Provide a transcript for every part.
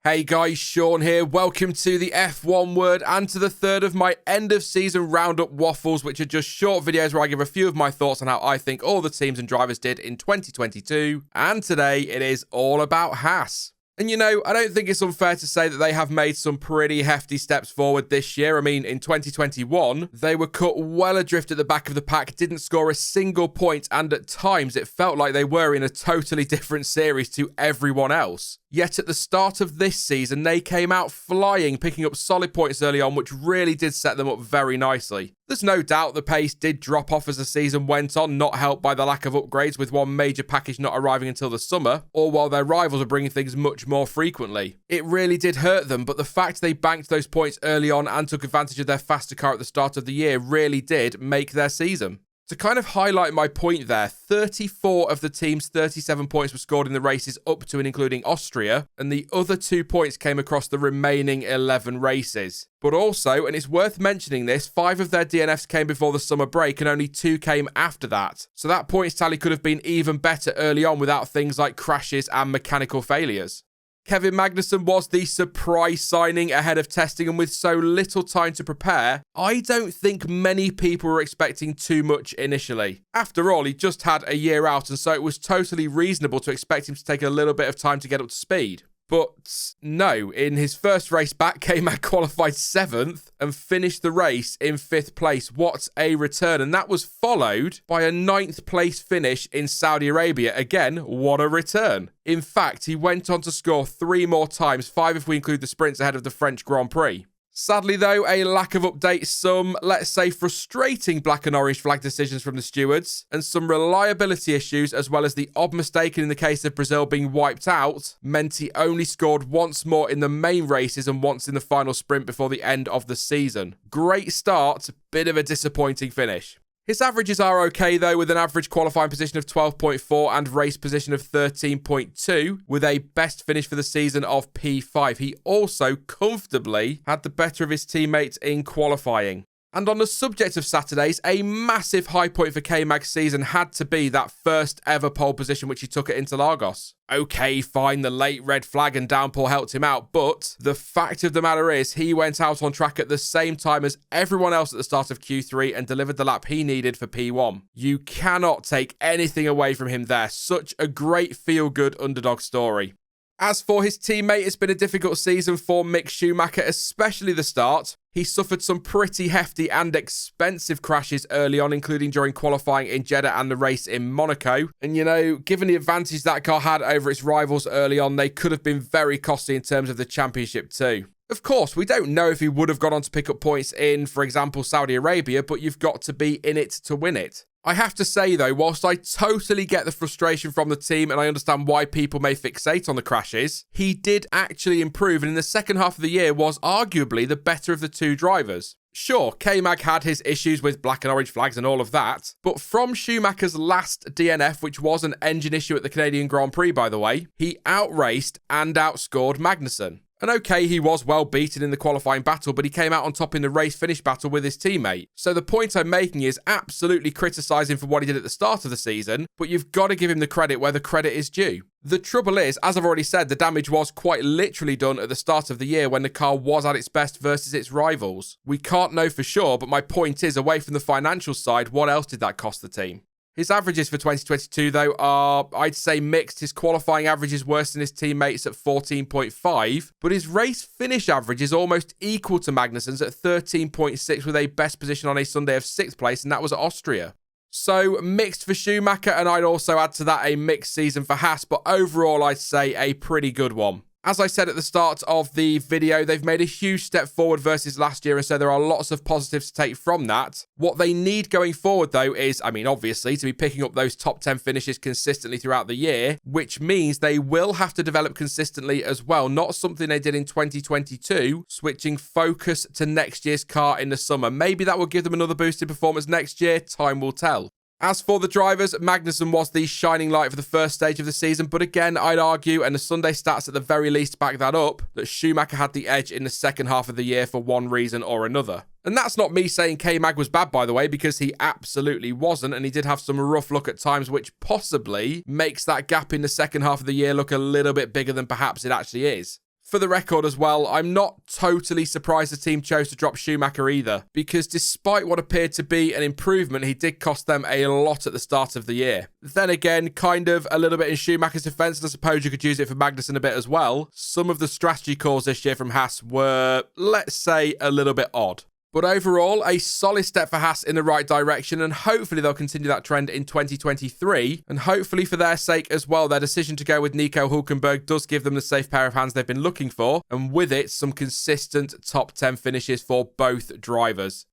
Hey guys, Sean here. Welcome to the F1 Word and to the third of my end of season roundup waffles, which are just short videos where I give a few of my thoughts on how I think all the teams and drivers did in 2022. And today it is all about Haas. And you know, I don't think it's unfair to say that they have made some pretty hefty steps forward this year. I mean, in 2021, they were cut well adrift at the back of the pack, didn't score a single point, and at times it felt like they were in a totally different series to everyone else. Yet at the start of this season, they came out flying, picking up solid points early on, which really did set them up very nicely. There's no doubt the pace did drop off as the season went on, not helped by the lack of upgrades, with one major package not arriving until the summer, or while their rivals are bringing things much more frequently. It really did hurt them, but the fact they banked those points early on and took advantage of their faster car at the start of the year really did make their season. To kind of highlight my point there, 34 of the team's 37 points were scored in the races up to and including Austria, and the other 2 points came across the remaining 11 races. But also, and it's worth mentioning this, 5 of their DNFs came before the summer break and only 2 came after that. So that points tally could have been even better early on without things like crashes and mechanical failures. Kevin Magnussen was the surprise signing ahead of testing, and with so little time to prepare, I don't think many people were expecting too much initially. After all, he just had a year out, and so it was totally reasonable to expect him to take a little bit of time to get up to speed. But no, in his first race back, K-Mag qualified 7th and finished the race in 5th place. What a return. And that was followed by a 9th place finish in Saudi Arabia. Again, what a return. In fact, he went on to score 3 more times, 5 if we include the sprints ahead of the French Grand Prix. Sadly, though, a lack of updates, some, let's say, frustrating black and orange flag decisions from the stewards, and some reliability issues, as well as the odd mistake in the case of Brazil being wiped out, meant he only scored once more in the main races and once in the final sprint before the end of the season. Great start, bit of a disappointing finish. His averages are okay though, with an average qualifying position of 12.4 and race position of 13.2, with a best finish for the season of P5. He also comfortably had the better of his teammates in qualifying. And on the subject of Saturdays, a massive high point for K-Mag's season had to be that first ever pole position which he took at Interlagos. Okay, fine, the late red flag and downpour helped him out, but the fact of the matter is he went out on track at the same time as everyone else at the start of Q3 and delivered the lap he needed for P1. You cannot take anything away from him there. Such a great feel-good underdog story. As for his teammate, it's been a difficult season for Mick Schumacher, especially the start. He suffered some pretty hefty and expensive crashes early on, including during qualifying in Jeddah and the race in Monaco. And you know, given the advantage that car had over its rivals early on, they could have been very costly in terms of the championship too. Of course, we don't know if he would have gone on to pick up points in, for example, Saudi Arabia, but you've got to be in it to win it. I have to say, though, whilst I totally get the frustration from the team and I understand why people may fixate on the crashes, he did actually improve and in the second half of the year was arguably the better of the 2 drivers. Sure, K-Mag had his issues with black and orange flags and all of that, but from Schumacher's last DNF, which was an engine issue at the Canadian Grand Prix, by the way, he outraced and outscored Magnussen. And okay, he was well beaten in the qualifying battle, but he came out on top in the race finish battle with his teammate. So the point I'm making is absolutely criticise him for what he did at the start of the season, but you've got to give him the credit where the credit is due. The trouble is, as I've already said, the damage was quite literally done at the start of the year when the car was at its best versus its rivals. We can't know for sure, but my point is, away from the financial side, what else did that cost the team? His averages for 2022, though, are, I'd say, mixed. His qualifying average is worse than his teammates at 14.5, but his race finish average is almost equal to Magnussen's at 13.6, with a best position on a Sunday of 6th place, and that was at Austria. So, mixed for Schumacher, and I'd also add to that a mixed season for Haas, but overall, I'd say a pretty good one. As I said at the start of the video, they've made a huge step forward versus last year, and so there are lots of positives to take from that. What they need going forward, though, is, I mean, obviously, to be picking up those top 10 finishes consistently throughout the year, which means they will have to develop consistently as well, not something they did in 2022, switching focus to next year's car in the summer. Maybe that will give them another boost in performance next year, time will tell. As for the drivers, Magnussen was the shining light for the first stage of the season, but again, I'd argue, and the Sunday stats at the very least back that up, that Schumacher had the edge in the second half of the year for one reason or another. And that's not me saying K-Mag was bad, by the way, because he absolutely wasn't, and he did have some rough luck at times, which possibly makes that gap in the second half of the year look a little bit bigger than perhaps it actually is. For the record as well, I'm not totally surprised the team chose to drop Schumacher either, because despite what appeared to be an improvement, he did cost them a lot at the start of the year. Then again, kind of a little bit in Schumacher's defense, and I suppose you could use it for Magnussen a bit as well. Some of the strategy calls this year from Haas were, let's say, a little bit odd. But overall, a solid step for Haas in the right direction, and hopefully they'll continue that trend in 2023. And hopefully for their sake as well, their decision to go with Nico Hülkenberg does give them the safe pair of hands they've been looking for, and with it, some consistent top 10 finishes for both drivers.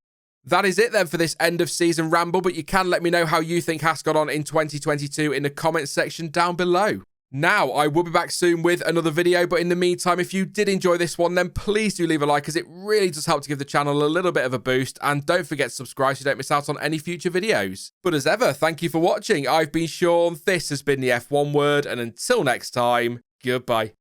That is it then for this end of season ramble, but you can let me know how you think Haas got on in 2022 in the comments section down below. Now, I will be back soon with another video, but in the meantime, if you did enjoy this one, then please do leave a like, as it really does help to give the channel a little bit of a boost, and don't forget to subscribe so you don't miss out on any future videos. But as ever, thank you for watching. I've been Sean, this has been the F1 Word, and until next time, goodbye.